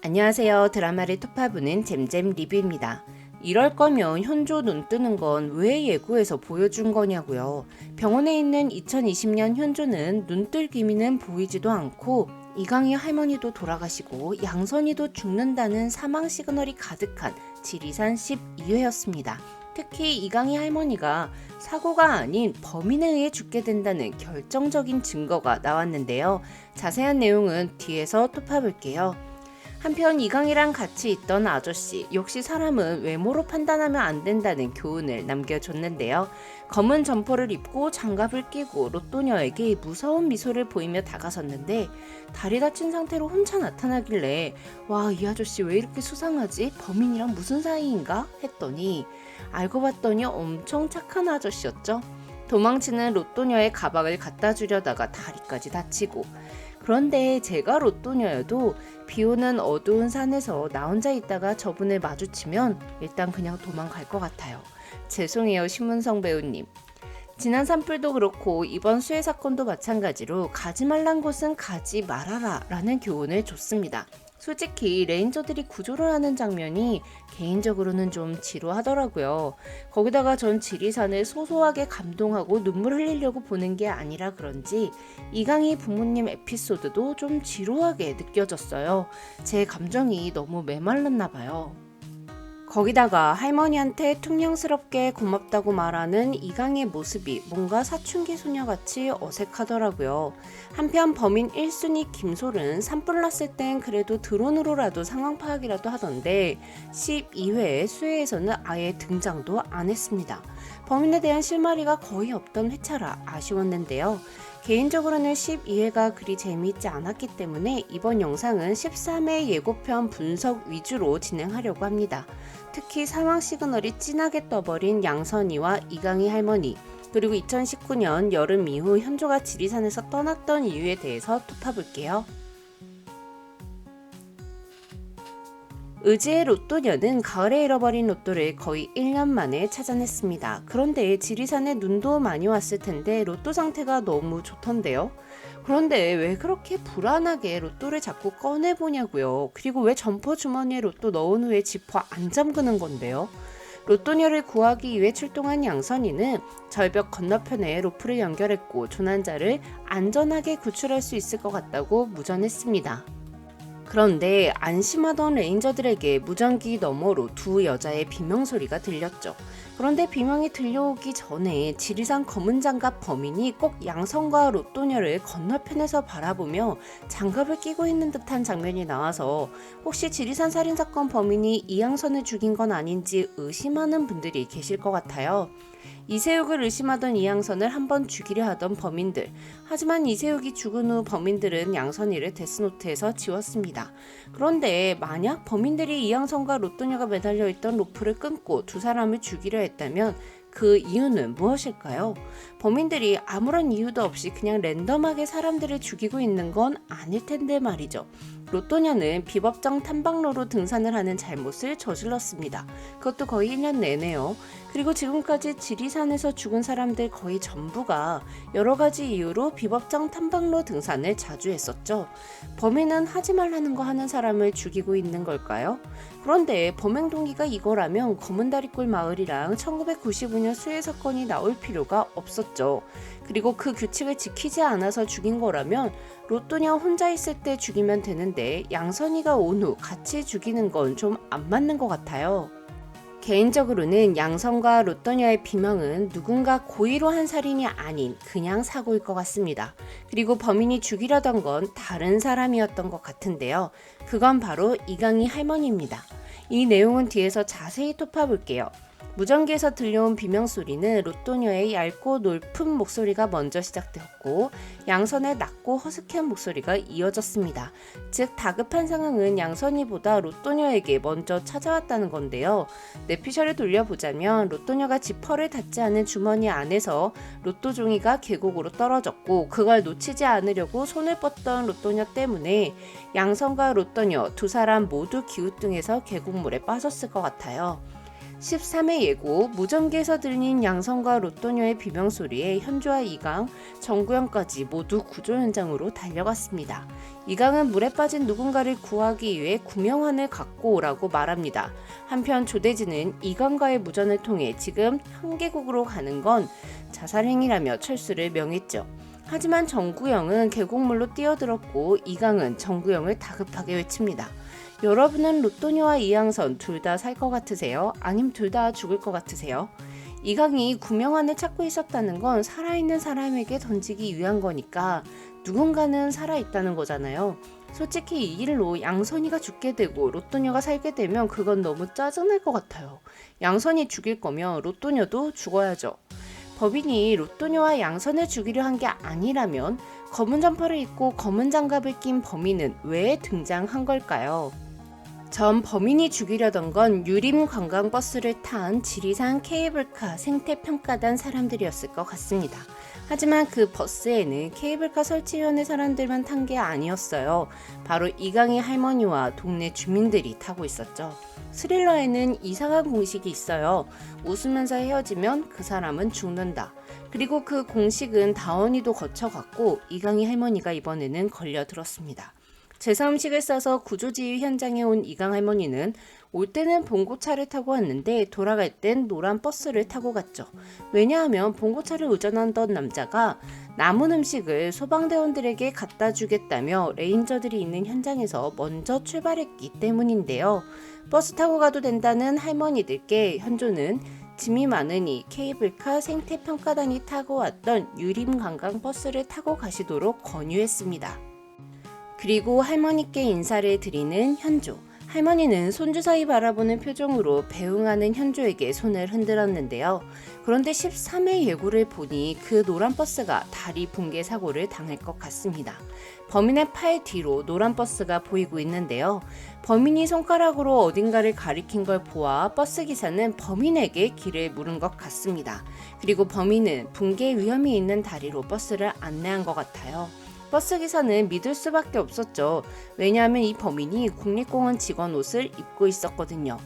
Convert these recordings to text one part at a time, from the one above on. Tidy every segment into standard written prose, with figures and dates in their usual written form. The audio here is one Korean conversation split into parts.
안녕하세요. 드라마를 토파보는 잼잼 리뷰입니다. 이럴 거면 현조 눈 뜨는 건 왜 예고해서 보여준 거냐고요. 병원에 있는 2020년 현조는 눈 뜰 기미는 보이지도 않고 이강희 할머니도 돌아가시고 양선이도 죽는다는 사망 시그널이 가득한 지리산 12회였습니다. 특히 이강희 할머니가 사고가 아닌 범인에 의해 죽게 된다는 결정적인 증거가 나왔는데요. 자세한 내용은 뒤에서 토파볼게요. 한편 이강이랑 같이 있던 아저씨 역시 사람은 외모로 판단하면 안 된다는 교훈을 남겨줬는데요. 검은 점퍼를 입고 장갑을 끼고 로또녀에게 무서운 미소를 보이며 다가섰는데 다리 다친 상태로 혼자 나타나길래 와, 이 아저씨 왜 이렇게 수상하지? 범인이랑 무슨 사이인가? 했더니 알고 봤더니 엄청 착한 아저씨였죠. 도망치는 로또녀의 가방을 갖다 주려다가 다리까지 다치고 그런데 제가 로또녀여도 비오는 어두운 산에서 나 혼자 있다가 저분을 마주치면 일단 그냥 도망갈 것 같아요. 죄송해요, 신문성 배우님. 지난 산불도 그렇고 이번 수해 사건도 마찬가지로 가지 말란 곳은 가지 말아라 라는 교훈을 줬습니다. 솔직히 레인저들이 구조를 하는 장면이 개인적으로는 좀 지루하더라고요. 거기다가 전 지리산을 소소하게 감동하고 눈물 흘리려고 보는 게 아니라 그런지 이강희 부모님 에피소드도 좀 지루하게 느껴졌어요. 제 감정이 너무 메말랐나 봐요. 거기다가 할머니한테 퉁명스럽게 고맙다고 말하는 이강의 모습이 뭔가 사춘기 소녀같이 어색하더라고요. 한편 범인 1순위 김솔은 산불 났을 땐 그래도 드론으로라도 상황 파악이라도 하던데 12회 수해에서는 아예 등장도 안 했습니다. 범인에 대한 실마리가 거의 없던 회차라 아쉬웠는데요. 개인적으로는 12회가 그리 재미있지 않았기 때문에 이번 영상은 13회 예고편 분석 위주로 진행하려고 합니다. 특히 사망 시그널이 진하게 떠버린 양선이와 이강희 할머니, 그리고 2019년 여름 이후 현조가 지리산에서 떠났던 이유에 대해서 톱파볼게요. 의지의 로또녀는 가을에 잃어버린 로또를 거의 1년 만에 찾아냈습니다. 그런데 지리산에 눈도 많이 왔을 텐데 로또 상태가 너무 좋던데요. 그런데 왜 그렇게 불안하게 로또를 자꾸 꺼내보냐고요. 그리고 왜 점퍼 주머니에 로또 넣은 후에 지퍼 안 잠그는 건데요. 로또녀를 구하기 위해 출동한 양선이는 절벽 건너편에 로프를 연결했고 조난자를 안전하게 구출할 수 있을 것 같다고 무전했습니다. 그런데 안심하던 레인저들에게 무전기 너머로 두 여자의 비명소리가 들렸죠. 그런데 비명이 들려오기 전에 지리산 검은 장갑 범인이 꼭 양선과 로또녀를 건너편에서 바라보며 장갑을 끼고 있는 듯한 장면이 나와서 혹시 지리산 살인사건 범인이 이양선을 죽인 건 아닌지 의심하는 분들이 계실 것 같아요. 이세욱을 의심하던 이양선을 한번 죽이려 하던 범인들. 하지만 이세욱이 죽은 후 범인들은 양선이를 데스노트에서 지웠습니다. 그런데 만약 범인들이 이양선과 로또녀가 매달려 있던 로프를 끊고 두 사람을 죽이려 했다면 그 이유는 무엇일까요? 범인들이 아무런 이유도 없이 그냥 랜덤하게 사람들을 죽이고 있는 건 아닐 텐데 말이죠. 로또녀는 비법정 탐방로로 등산을 하는 잘못을 저질렀습니다. 그것도 거의 1년 내내요. 그리고 지금까지 지리산에서 죽은 사람들 거의 전부가 여러 가지 이유로 비법정 탐방로 등산을 자주 했었죠. 범인은 하지 말라는 거 하는 사람을 죽이고 있는 걸까요? 그런데 범행 동기가 이거라면 검은다리골 마을이랑 1995년 수해 사건이 나올 필요가 없었죠. 그리고 그 규칙을 지키지 않아서 죽인 거라면 로또녀 혼자 있을 때 죽이면 되는데 양선이가 온 후 같이 죽이는 건 좀 안 맞는 것 같아요. 개인적으로는 양선과 로또녀의 비명은 누군가 고의로 한 살인이 아닌 그냥 사고일 것 같습니다. 그리고 범인이 죽이려던 건 다른 사람이었던 것 같은데요. 그건 바로 이강희 할머니입니다. 이 내용은 뒤에서 자세히 톱파볼게요. 무전기에서 들려온 비명소리는 로또녀의 얇고 높은 목소리가 먼저 시작되었고 양선의 낮고 허스키한 목소리가 이어졌습니다. 즉 다급한 상황은 양선이보다 로또녀에게 먼저 찾아왔다는 건데요. 내피셜을 돌려보자면 로또녀가 지퍼를 닫지 않은 주머니 안에서 로또 종이가 계곡으로 떨어졌고 그걸 놓치지 않으려고 손을 뻗던 로또녀 때문에 양선과 로또녀 두 사람 모두 기우뚱해서 계곡물에 빠졌을 것 같아요. 13회 예고, 무전기에서 들린 양선과 로또녀의 비명소리에 현주와 이강, 정구영까지 모두 구조 현장으로 달려갔습니다. 이강은 물에 빠진 누군가를 구하기 위해 구명환을 갖고 오라고 말합니다. 한편 조대진은 이강과의 무전을 통해 지금 한계국으로 가는 건 자살행위라며 철수를 명했죠. 하지만 정구영은 계곡물로 뛰어들었고 이강은 정구영을 다급하게 외칩니다. 여러분은 로또녀와 이양선 둘 다 살 것 같으세요? 아님 둘 다 죽을 것 같으세요? 이강이 구명환을 찾고 있었다는 건 살아있는 사람에게 던지기 위한 거니까 누군가는 살아있다는 거잖아요. 솔직히 이 일로 양선이가 죽게 되고 로또녀가 살게 되면 그건 너무 짜증날 것 같아요. 양선이 죽일 거면 로또녀도 죽어야죠. 법인이 로또녀와 양선을 죽이려 한 게 아니라면 검은 점퍼를 입고 검은 장갑을 낀 범인은 왜 등장한 걸까요? 전 범인이 죽이려던 건 유림 관광버스를 탄 지리산 케이블카 생태평가단 사람들이었을 것 같습니다. 하지만 그 버스에는 케이블카 설치위원회 사람들만 탄 게 아니었어요. 바로 이강희 할머니와 동네 주민들이 타고 있었죠. 스릴러에는 이상한 공식이 있어요. 웃으면서 헤어지면 그 사람은 죽는다. 그리고 그 공식은 다원이도 거쳐갔고 이강희 할머니가 이번에는 걸려들었습니다. 제사 음식을 싸서 구조지휘 현장에 온 이강 할머니는 올 때는 봉고차를 타고 왔는데 돌아갈 땐 노란 버스를 타고 갔죠. 왜냐하면 봉고차를 운전하던 남자가 남은 음식을 소방대원들에게 갖다 주겠다며 레인저들이 있는 현장에서 먼저 출발했기 때문인데요. 버스 타고 가도 된다는 할머니들께 현조는 짐이 많으니 케이블카 생태평가단이 타고 왔던 유림관광버스를 타고 가시도록 권유했습니다. 그리고 할머니께 인사를 드리는 현조. 할머니는 손주 사이 바라보는 표정으로 배웅하는 현조에게 손을 흔들었는데요. 그런데 13회 예고를 보니 그 노란 버스가 다리 붕괴 사고를 당할 것 같습니다. 범인의 팔 뒤로 노란 버스가 보이고 있는데요. 범인이 손가락으로 어딘가를 가리킨 걸 보아 버스 기사는 범인에게 길을 물은 것 같습니다. 그리고 범인은 붕괴 위험이 있는 다리로 버스를 안내한 것 같아요. 버스 기사는 믿을 수밖에 없었죠. 왜냐하면 이 범인이 국립공원 직원 옷을 입고 있었거든요.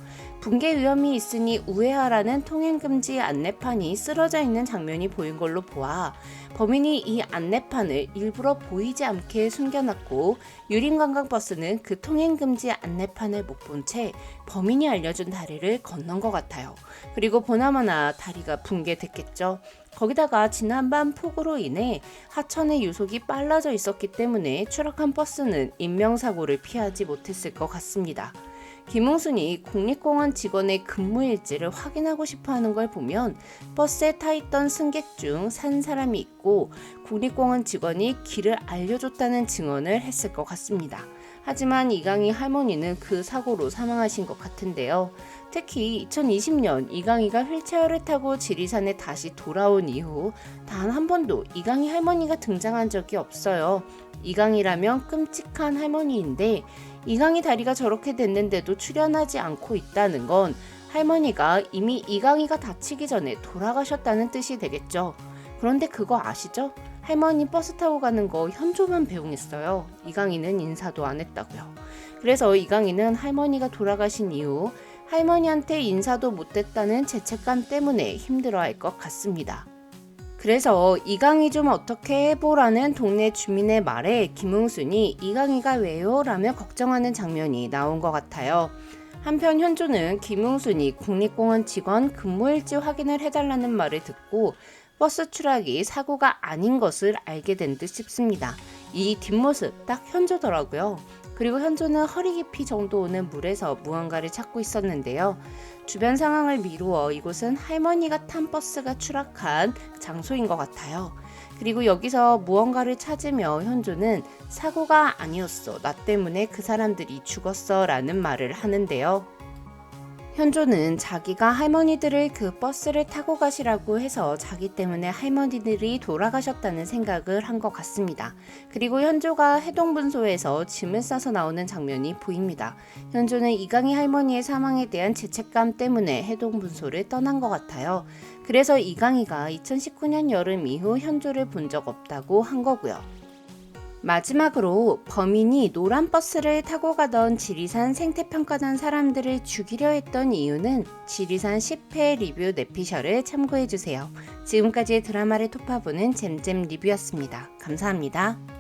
붕괴 위험이 있으니 우회하라는 통행금지 안내판이 쓰러져 있는 장면이 보인 걸로 보아 범인이 이 안내판을 일부러 보이지 않게 숨겨놨고 유림관광버스는 그 통행금지 안내판을 못 본 채 범인이 알려준 다리를 건넌 것 같아요. 그리고 보나마나 다리가 붕괴됐겠죠. 거기다가 지난밤 폭우로 인해 하천의 유속이 빨라져 있었기 때문에 추락한 버스는 인명사고를 피하지 못했을 것 같습니다. 김웅순이 국립공원 직원의 근무일지를 확인하고 싶어하는 걸 보면 버스에 타있던 승객 중 산 사람이 있고 국립공원 직원이 길을 알려줬다는 증언을 했을 것 같습니다. 하지만 이강희 할머니는 그 사고로 사망하신 것 같은데요. 특히 2020년 이강희가 휠체어를 타고 지리산에 다시 돌아온 이후 단 한 번도 이강희 할머니가 등장한 적이 없어요. 이강희라면 끔찍한 할머니인데 이강희 다리가 저렇게 됐는데도 출연하지 않고 있다는 건 할머니가 이미 이강희가 다치기 전에 돌아가셨다는 뜻이 되겠죠. 그런데 그거 아시죠? 할머니 버스 타고 가는 거 현조만 배웅했어요. 이강희는 인사도 안 했다고요. 그래서 이강희는 할머니가 돌아가신 이후 할머니한테 인사도 못했다는 죄책감 때문에 힘들어할 것 같습니다. 그래서 이강희 좀 어떻게 해보라는 동네 주민의 말에 김웅순이 이강희가 왜요? 라며 걱정하는 장면이 나온 것 같아요. 한편 현조는 김웅순이 국립공원 직원 근무일지 확인을 해달라는 말을 듣고 버스 추락이 사고가 아닌 것을 알게 된 듯 싶습니다. 이 뒷모습 딱 현조더라고요. 그리고 현조는 허리 깊이 정도 오는 물에서 무언가를 찾고 있었는데요. 주변 상황을 미루어 이곳은 할머니가 탄 버스가 추락한 장소인 것 같아요. 그리고 여기서 무언가를 찾으며 현조는 사고가 아니었어. 나 때문에 그 사람들이 죽었어 라는 말을 하는데요. 현조는 자기가 할머니들을 그 버스를 타고 가시라고 해서 자기 때문에 할머니들이 돌아가셨다는 생각을 한 것 같습니다. 그리고 현조가 해동분소에서 짐을 싸서 나오는 장면이 보입니다. 현조는 이강희 할머니의 사망에 대한 죄책감 때문에 해동분소를 떠난 것 같아요. 그래서 이강희가 2019년 여름 이후 현조를 본 적 없다고 한 거고요. 마지막으로 범인이 노란 버스를 타고 가던 지리산 생태평가단 사람들을 죽이려 했던 이유는 지리산 10회 리뷰 내피셜을 참고해주세요. 지금까지 드라마를 톱파보는 잼잼 리뷰였습니다. 감사합니다.